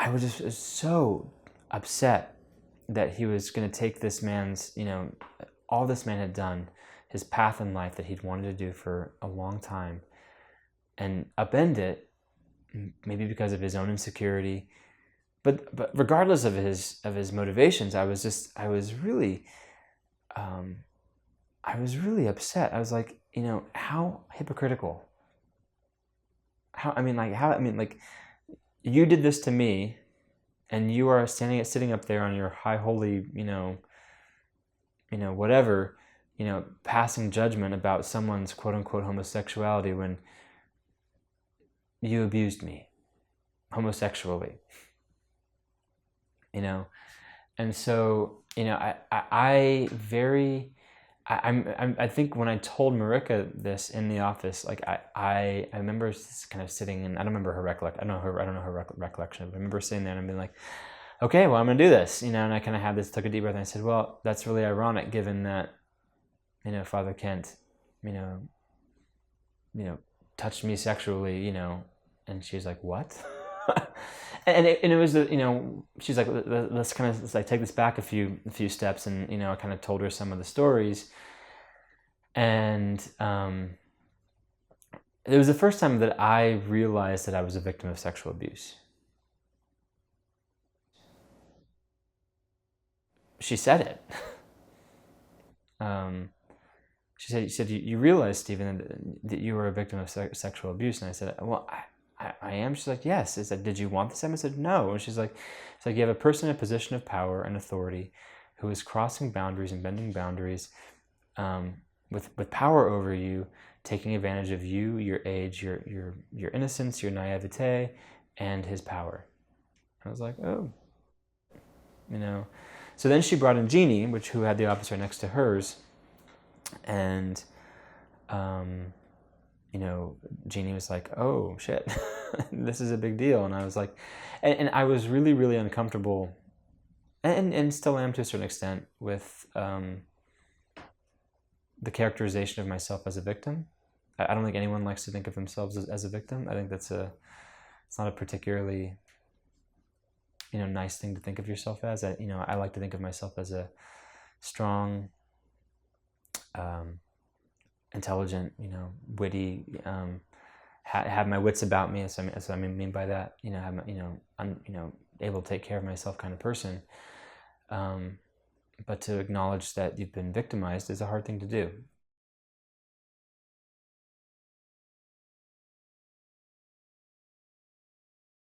I was just so upset that he was going to take this man's, all this man had done, his path in life that he'd wanted to do for a long time, and upend it, maybe because of his own insecurity. But regardless of his motivations, I was really upset. I was like, how hypocritical. You did this to me, and you are sitting up there on your high holy, whatever, passing judgment about someone's quote unquote homosexuality when you abused me homosexually. And so, I think when I told Marika this in the office, like I remember kind of sitting, and I don't remember her recollection. I don't know her recollection, but I remember sitting there and being like, okay, well, I'm gonna do this, and I kind of had this, took a deep breath, and I said, well, that's really ironic, given that, Father Kent, touched me sexually, and she was like, what? And it was, she's like, let's kind of take this back a few steps, and I kind of told her some of the stories, and it was the first time that I realized that I was a victim of sexual abuse. She said it. She said, you realize, Stephen, that you were a victim of sexual abuse, and I said, well, I am. She's like, yes. I said, did you want this? I said, no. And she's like, it's like you have a person in a position of power and authority who is crossing boundaries and bending boundaries, with power over you, taking advantage of you, your age, your innocence, your naivete, and his power. I was like, oh, So then she brought in Jeannie, who had the office right next to hers, and Jeannie was like, oh shit, this is a big deal. And I was like, and I was really, really uncomfortable, and still am to a certain extent, with the characterization of myself as a victim. I don't think anyone likes to think of themselves as a victim. I think it's not a particularly, nice thing to think of yourself as. I like to think of myself as a strong, intelligent, witty, have my wits about me. So I mean by that, have my, able to take care of myself kind of person. But to acknowledge that you've been victimized is a hard thing to do.